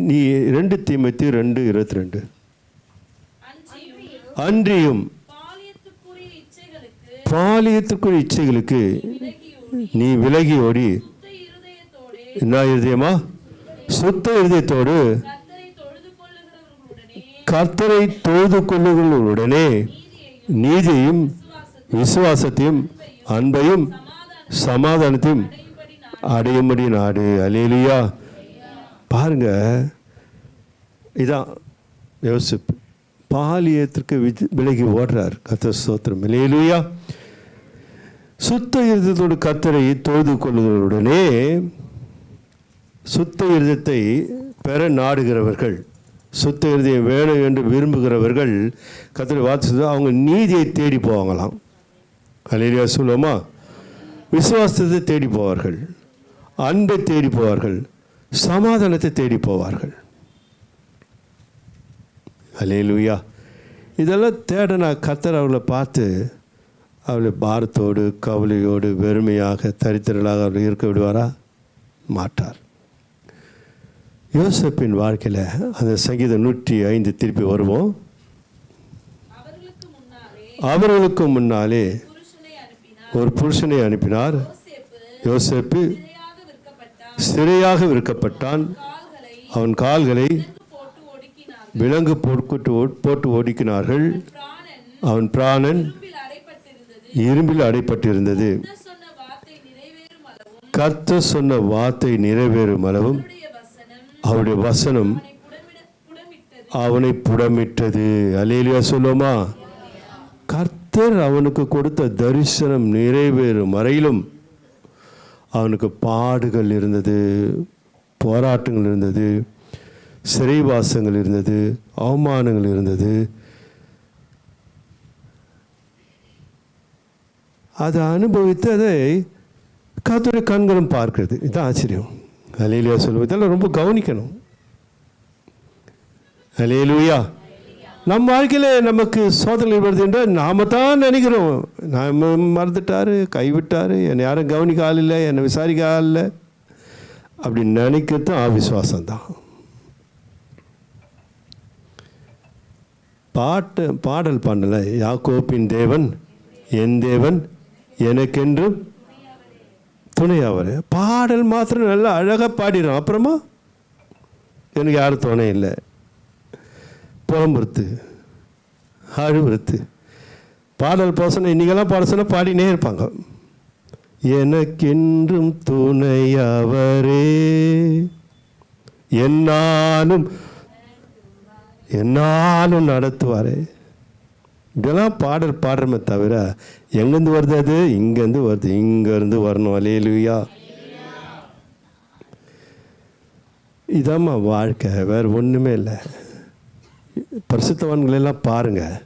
S1: நீ 2 தீமோத்தேயு 2:22 அன்றியும் பாலியத்துக்குரிய இச்சைகளுக்கு நீ விலகி ஓடி என்ன இருதயமா? சுத்த இருதயத்தோடு கர்த்தரை தொழுது கொள்ளுகளுடனே நீதியையும் விசுவாசத்தையும் அன்பையும் சமாதானத்தையும் அடையும்படி நாடு. அல்லேலூயா. பாருங்க, இதான் யோசேப்பு பாலியத்திற்கு விலகி ஓடுறார். கர்த்தர் ஸ்தோத்திரம் அல்லேலூயா. சுத்த இருதயத்தோடு கர்த்தரை தொழுது கொள்ளுகளுடனே, சுத்த இருதயத்தை பெற நாடுகிறவர்கள், சுத்த இருதயம் வேணும் என்று விரும்புகிறவர்கள் கர்த்தரை வார்த்தை அவங்க நீதியை தேடி போவாங்களாம். அல்லேலூயா சொல்லுவோமா? விசுவாசத்தை தேடி போவார்கள், அன்பை தேடி போவார்கள், சமாதானத்தை தேடி போவார்கள். அல்லேலூயா. இதெல்லாம் தேடனா கர்த்தர் அவளை பார்த்து அவளை பாரத்தோடு கவலையோடு வெறுமையாக தரித்திரலாக அவர்கள் இருக்க விடுவாரா? மாட்டார். யோசேப்பின் வாழ்க்கையில் அந்த சங்கீதம் 105 திருப்பி வருவோம். அவர்களுக்கு முன்னாலே ஒரு புருஷனை அனுப்பினார். யோசேப்பு சிறையாக விற்கப்பட்டான். அவன் கால்களை விலங்கு போட்டு ஒடுக்கினார்கள். அவன் பிராணன் இரும்பில் அடைப்பட்டிருந்தது. கர்த்தர் சொன்ன வார்த்தை நிறைவேறும் அளவும் அவருடைய வசனம் அவனை புடமிட்டது. அல்லேலூயா சொல்லுமா? கர்த்தர் அவனுக்கு கொடுத்த தரிசனம் நிறைவேறும் வரையிலும் அவனுக்கு பாடுகள் இருந்தது, போராட்டங்கள் இருந்தது, சிறைவாசங்கள் இருந்தது, அவமானங்கள் இருந்தது. அதை அனுபவித்து அதை கர்த்தருடைய கண்களும் பார்க்கிறது. இதுதான் ஆச்சரியம். அல்லேலூயா சொல்லுவோம். இதெல்லாம் ரொம்ப கவனிக்கணும். அல்லேலூயா. நம் வாழ்க்கையில் நமக்கு சோதனை வருது என்றால் நாம் தான் நினைக்கிறோம், நான் மறந்துட்டார், கைவிட்டார், என்னை யாரும் கவனிக்க ஆள் இல்லை, என்னை விசாரிக்க ஆள் இல்லை, அப்படி நினைக்கிறது அவிசுவாசம்தான். பாடல் பாடல, யாக்கோப்பின் தேவன் என் தேவன் எனக்கென்றும் துணையாவர். பாடல் மாத்திரம் நல்லா அழகாக பாடிடும். அப்புறமா எனக்கு யாரும் துணை இல்லை, புறம்புறுத்து அழுவுறுத்து. பாடல் போசனை இன்றைக்கெல்லாம் பாட சொன்னால் பாடினே இருப்பாங்க. எனக்கென்றும் துணையவரே என்னாலும் என்னாலும் நடத்துவாரே. இதெல்லாம் பாடல் பாடுறமே தவிர எங்கேருந்து வருது? அது இங்கேருந்து வருது, இங்கேருந்து வரணும். அல்லேலூயா. இதாம்மா வாழ்க்கை, வேறு ஒன்றுமே இல்லை. பரிசுத்தவான்களெல்லாம் பாருங்கள்,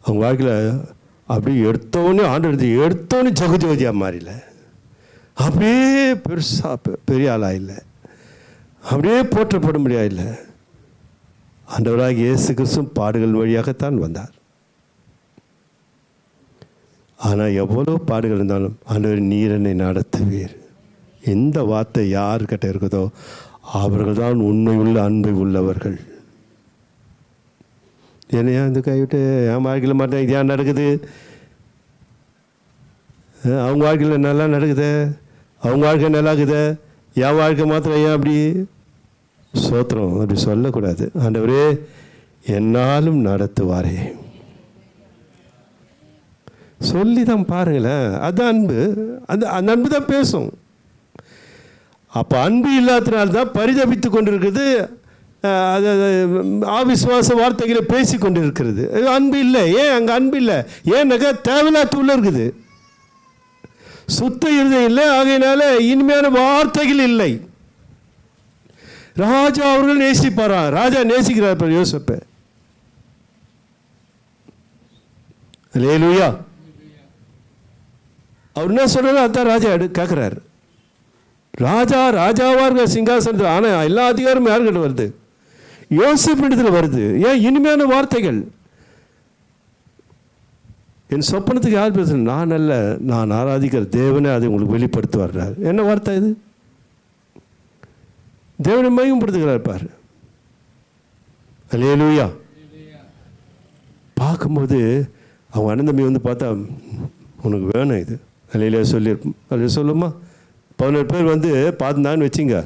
S1: அவங்க வாழ்க்கையில் அப்படியே எடுத்தோன்னே எடுத்தோன்னே ஜோதியாக மாறில, அப்படியே பெருசாக பெரிய ஆளாக இல்லை, அப்படியே போற்றப்பட முடியாது இல்லை. ஆண்டவராக இயேசு கிறிஸ்து பாடுகள் வழியாகத்தான் வந்தார். ஆனால் எவ்வளோ பாடுகள் இருந்தாலும் ஆண்டவர் நீர் என்னை நடத்துவீர். எந்த வார்த்தை யார்கிட்ட இருக்குதோ அவர்கள் தான் உண்மை உள்ள அன்பை உள்ளவர்கள். என்னையா இந்த கைவிட்டு என் வாழ்க்கையில் மாட்டேன், இது ஏன் நடக்குது? அவங்க வாழ்க்கையில் நல்லா நடக்குது, அவங்க வாழ்க்கை நல்லா இருக்குது, என் வாழ்க்கை மாத்திரம் ஏன் அப்படி? சோத்திரம் அப்படி சொல்லக்கூடாது. ஆண்டவரே என்னாலும் நடத்துவாரே சொல்லி தான் பாருங்களேன். அது அன்பு. அந்த அன்பு தான் பேசும். அப்போ அன்பு இல்லாதனால்தான் பரிதபித்து கொண்டிருக்கிறது, அது அவிசுவாச வார்த்தைகளை பேசி கொண்டிருக்கிறது. அன்பு இல்லை. ஏன் அங்கே அன்பு இல்லை? ஏன்னாக்கா தேவையில்லாத உள்ள இருக்குது, சுத்த இருதயம் இல்லை, ஆகையினால இனிமையான வார்த்தைகள் இல்லை. ராஜா அவர்கள் நேசிப்பாரா? ராஜா நேசிக்கிறார் யோசேப்பை. அல்லேலூயா. அவர் என்ன சொல்றாரு அதான் ராஜா கேட்குறாரு. ராஜாவாக இருக்க சிங்காசனத்தில், ஆனால் எல்லா அதிகாரமும் யாருக்கிட்ட வருது? யோசேப்பிடத்தில் வருது. ஏன்? இனிமையான வார்த்தைகள். என் சொப்பனத்துக்கு யார் பேசுகிறேன்? நான் அல்ல, நான் ஆராதிக்கிற தேவனே அதை உங்களுக்கு வெளிப்படுத்தி வர்றாரு. என்ன வார்த்தை இது? தேவனை மையப்படுத்துகிறார் பாரு. அல்லேலூயா. பார்க்கும்போது அவங்க அண்ணன் தம்பி வந்து பார்த்தா, உனக்கு வேணும் இது அல்லேலூயா சொல்லி சொல்லுமா. 17 பேர் வந்து பார்த்துந்தான்னு வச்சிங்க.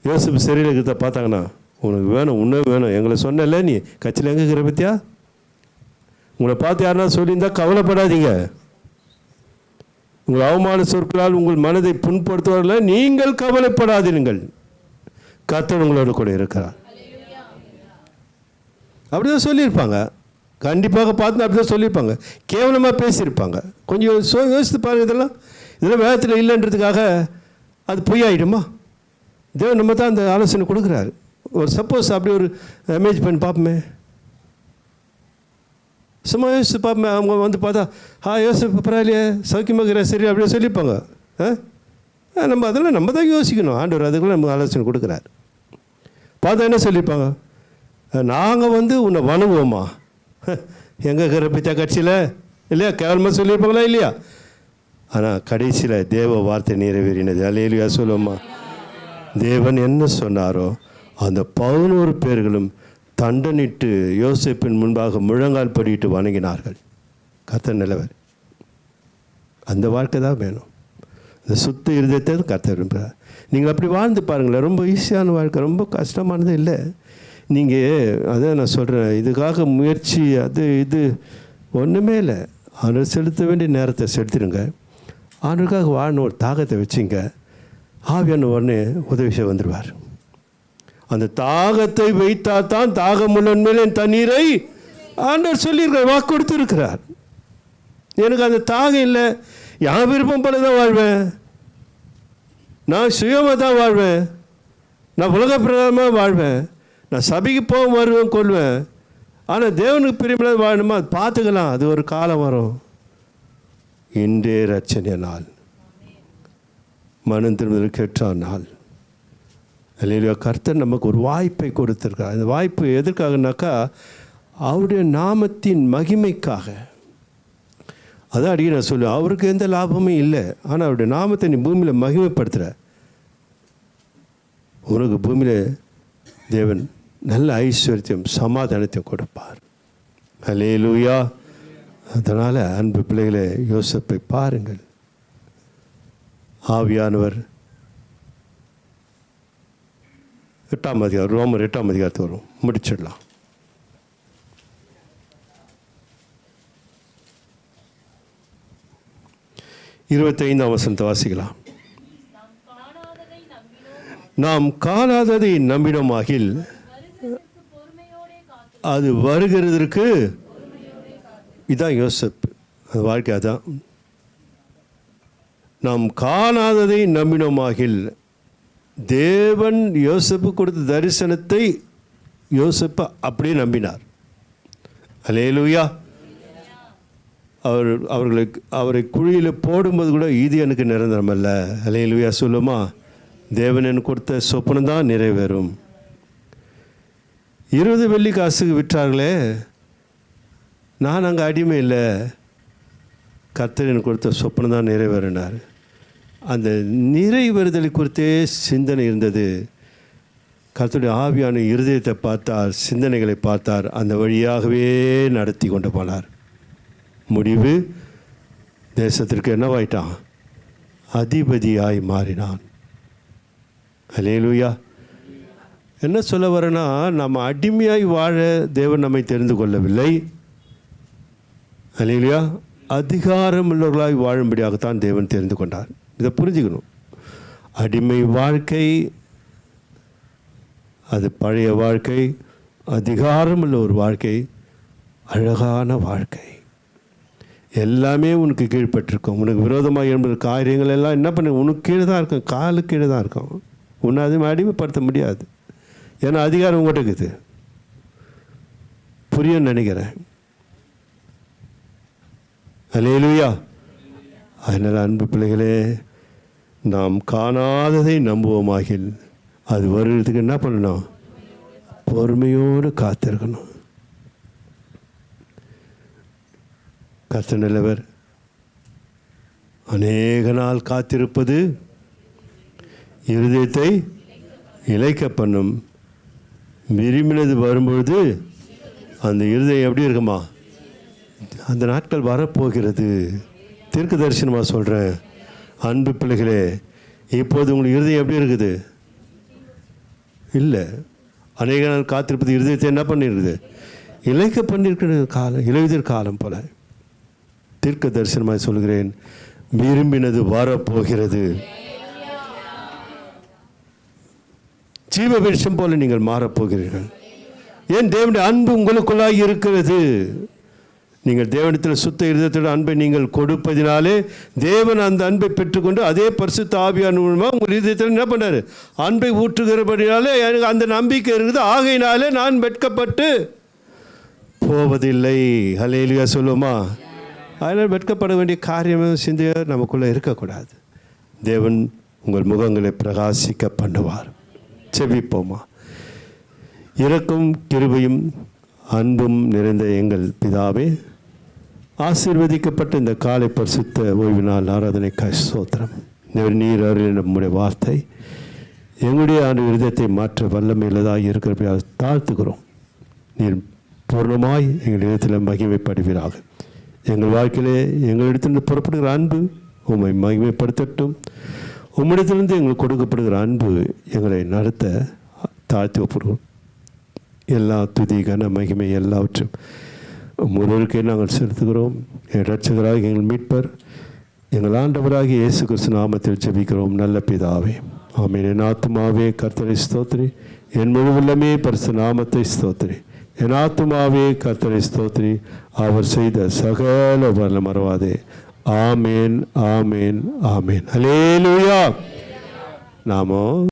S1: யோசேப்பு சிறையில் இருக்கிறத பார்த்தாங்கன்னா, உனக்கு வேணும், உன்ன வேணும், எங்களை சொன்னல நீ கட்சியில் எங்கே இருக்கிற பற்றியா? உங்களை பார்த்து யாருன்னா சொல்லியிருந்தால் கவலைப்படாதீங்க. உங்கள் அவமான சொற்களால் உங்கள் மனதை புண்படுத்துவார்கள், நீங்கள் கவலைப்படாதீர்கள், கர்த்தர் உங்களோட கூட இருக்கிறார். அப்படிதான் சொல்லியிருப்பாங்க. கண்டிப்பாக பார்த்து அப்படிதான் சொல்லியிருப்பாங்க. கேவலமாக பேசியிருப்பாங்க. கொஞ்சம் யோசித்து பாருங்கள். இதெல்லாம் வேதத்தில் இல்லைன்றதுக்காக அது பொய்யாயிடுமா? தேவன் நம்ம தான் அந்த ஆலோசனை கொடுக்குறாரு. ஒரு சப்போஸ் அப்படி ஒரு இமேஜ் பண்ணி பார்ப்போமே, சும்மா யோசித்து பார்ப்போமே. அவங்க வந்து பார்த்தா யோசிப்பு பரவாயில்லையே, சௌக்கியமாக சரி அப்படியே சொல்லியிருப்பாங்க. அதெல்லாம் நம்ம தான் யோசிக்கணும். ஆண்டவர் அதுக்குள்ள நம்ம ஆலோசனை கொடுக்குறாரு. பார்த்தா என்ன சொல்லியிருப்பாங்க? நாங்கள் வந்து உன்னை வணங்குவோமா? எங்கே இருக்கிற பிச்சா கட்சியில் இல்லையா? கேவலமாக சொல்லியிருப்பாங்களா இல்லையா? ஆனால் கடைசியில் தேவ வார்த்தை நிறைவேறினது. அல்லேலூயா சொல்லுவோமா. தேவன் என்ன சொன்னாரோ அந்த 11 பேர்களும் தண்டனிட்டு யோசேப்பின் முன்பாக முழங்கால் படிட்டு வணங்கினார்கள். கர்த்தர் நல்லவர். அந்த வாழ்க்கை தான் வேணும். இந்த சுத்த இருதயத்தை கர்த்தர் விரும்புகிறார். நீங்கள் அப்படி வாழ்ந்து பாருங்களேன். ரொம்ப ஈஸியான வாழ்க்கை, ரொம்ப கஷ்டமானது இல்லை. நீங்கள் அதான் நான் சொல்கிறேன், இதுக்காக முயற்சி அது இது ஒன்றுமே இல்லை. அவர் செலுத்த வேண்டிய நேரத்தை செலுத்திடுங்க. அவனுக்காக வாழணும் ஒரு தாகத்தை வச்சுங்க. ஆவியான உடனே உதவி செய்ய வந்துடுவார். அந்த தாகத்தை வைத்தால் தான் தாகம் உள்ளன்மேலே தண்ணீரை ஆண்டவர் சொல்லியிருக்கார், வாக்கு கொடுத்துருக்கிறார். எனக்கு அந்த தாகம் இல்லை, என் விருப்பம் போல தான் வாழ்வேன், நான் சுயமாக தான் வாழ்வேன், நான் உலக பிரகாரமாக வாழ்வேன், நான் சபைக்கு போக வருவேன் கொள்வேன். ஆனால் தேவனுக்கு பிரியமில்லாத வாழணுமா, அது பார்த்துக்கலாம். அது ஒரு காலம் வரும். இன்றே ரட்சணிய நாள், மனம் திரும்புதல் கேட்ட நாள். அல்லேலூயா. கர்த்தர் நமக்கு ஒரு வாய்ப்பை கொடுத்துருக்கார். அந்த வாய்ப்பு எதற்காகனாக்கா அவருடைய நாமத்தின் மகிமைக்காக. அதான் அடிக்கடி நான் சொல்லுவேன், அவருக்கு எந்த லாபமும் இல்லை, ஆனால் அவருடைய நாமத்தை நீ பூமியில் மகிமைப்படுத்துகிற, உனக்கு பூமியில் தேவன் நல்ல ஐஸ்வர்யத்தையும் சமாதானத்தையும் கொடுப்பார். அல்லேலூயா. அதனால் அன்பு பிள்ளைகளை, யோசேப்பை பாருங்கள். ஆவியானவர் 8ஆம் அதிகாரம், ரோமர் 8ஆம் அதிகாரத்தை வரும், முடிச்சிடலாம். இருபத்தைந்தாம் வசனத்தை வாசிக்கலாம். நாம் காணாததை நம்பினோமாகில் அது வருகிறதற்கு. இதான் யோசேப்பு வாழ்க்கை. அதான் நாம் காணாததை நம்பினோமாகில். தேவன் யோசேப்பு கொடுத்த தரிசனத்தை யோசேப்பு அப்படியே நம்பினார். அல்லேலூயா. அவரை குழியில் போடும்போது கூட இது எனக்கு நிரந்தரம் அல்ல. அல்லேலூயா சொல்லுமா. தேவன் எனக்கு கொடுத்த சொப்பனம் தான் நிறைவேறும். 20 வெள்ளி காசுக்கு விற்றார்களே, நான் அங்கே அடிமை இல்லை, கர்த்தர் எனக்கு கொடுத்த சொப்பனம் தான் நிறைவேறினார். அந்த நிறைவேறுதலை குறித்தே சிந்தனை இருந்தது. கர்த்தருடைய ஆவியான இருதயத்தை பார்த்தார், சிந்தனைகளை பார்த்தார், அந்த வழியாகவே நடத்தி கொண்டு போனார். முடிவு, தேசத்திற்கு என்னவாயிட்டான்? அதிபதியாய் மாறினான். அல்லேலூயா. என்ன சொல்ல வரேன்னா, நம்ம அடிமையாய் வாழ தேவன் நம்மை தெரிந்து கொள்ளவில்லை. அல்லேலூயா. அதிகாரம் உள்ளவர்களாய் வாழும்படியாகத்தான் தேவன் தெரிந்து கொண்டார். இதை புரிஞ்சுக்கணும். அடிமை வாழ்க்கை அது பழைய வாழ்க்கை. அதிகாரம் உள்ள ஒரு வாழ்க்கை அழகான வாழ்க்கை. எல்லாமே உனக்கு கீழ்பட்டிருக்கும். உனக்கு விரோதமாக என்பது காரியங்கள் எல்லாம் என்ன பண்ண, உனக்கு கீழே தான் இருக்கும், காலு கீழே தான் இருக்கும். உன்னை அதுவும் அடிமைப்படுத்த முடியாது. ஏன்னா அதிகாரம் உங்கள்கிட்ட இருக்குது. புரியும் நினைக்கிறேன். அல்லேலூயா. அதனால் அன்பு பிள்ளைகளே, நாம் காணாததை நம்புவோமாகில் அது வருகிறதுக்கு என்ன பண்ணணும்? பொறுமையோடு காத்திருக்கணும். கர்த்தர் நல்லவர். அநேக நாள் காத்திருப்பது இருதயத்தை இளைக்க பண்ணும். விரும்பினது வரும்பொழுது அந்த இருதயம் எப்படி இருக்குமா? அந்த நாட்கள் வரப்போகிறது. தீர்க்க தரிசனமாக சொல்கிறேன். அன்பு பிள்ளைகளே, இப்போது உங்களுக்கு இருதயம் எப்படி இருக்குது? இல்லை. அநேக நாள் காத்திருப்பது இருதயத்தை என்ன பண்ணியிருக்குது? இளைக்க பண்ணியிருக்கிற காலம், இளையுதிர் காலம் போல. தீர்க்க தரிசனமாக சொல்கிறேன், விரும்பினது வரப்போகிறது. ஜீவ விருட்சம் போல நீங்கள் மாறப்போகிறீர்கள். ஏன்? தேவனுடைய அன்பு உங்களுக்குள்ளாக இருக்கிறது. நீங்கள் தேவனிடத்தில் சுத்த இருதயத்தோட அன்பை நீங்கள் கொடுப்பதினாலே தேவன் அந்த அன்பை பெற்றுக்கொண்டு அதே பரிசுத்த ஆவியான மூலமாக உங்கள் இருதயத்தில் என்ன பண்ணார்? அன்பை ஊற்றுகிறபடினாலே எனக்கு அந்த நம்பிக்கை இருக்குது. ஆகையினாலே நான் வெட்கப்பட்டு போவதில்லை. அல்லேலூயா சொல்லுமா. அதனால் வெட்கப்பட வேண்டிய காரியமும் சிந்தையோ நமக்குள்ளே இருக்கக்கூடாது. தேவன் உங்கள் முகங்களை பிரகாசிக்க பண்ணுவார். செபிப்போமா. இரக்கம் கிருபையும் அன்பும் நிறைந்த எங்கள் பிதாவே, ஆசீர்வதிக்கப்பட்ட இந்த காலை பரிசுத்த ஓய்வு நாள் ஆராதனைக்காய் ஸ்தோத்திரம். நீர் அருளின நம்முடைய வார்த்தை எங்களுடைய ஆண்டு விரதத்தை மாற்ற வல்லமையில்லதாக இருக்கிற தாழ்த்துக்கிறோம். நீர் பூர்ணமாய் எங்கள் இடத்தில் மகிமைப்படுவீராக. எங்கள் வாழ்க்கையிலே எங்களிடத்திலிருந்து புறப்படுகிற அன்பு உம்மை மகிமைப்படுத்தட்டும். உம்மிடத்திலிருந்து எங்களுக்கு கொடுக்கப்படுகிற அன்பு எங்களை நடத்த தாழ்த்தி ஒப்புடுவோம். எல்லா துதி கன மகிமை எல்லாவற்றும் ஒருவருக்கே நாங்கள் செலுத்துகிறோம். எங்கள் இரட்சகராக எங்கள் மீட்பர் எங்கள் ஆண்டவராகிய இயேசு கிறிஸ்து நாமத்தில் ஜெபிக்கிறோம் நல்ல பிதாவே, ஆமென். என் ஆத்துமாவே கர்த்தரை ஸ்தோத்திரி, என் முழு உள்ளமே பரிசுத்த நாமத்தை ஸ்தோத்திரி. என் ஆத்துமாவே கர்த்தரை ஸ்தோத்திரி, அவர் செய்த சகல உபகாரங்களை மறவாதே. ஆமேன், ஆமேன், ஆமேன். அல்லேலூயா. நாமோ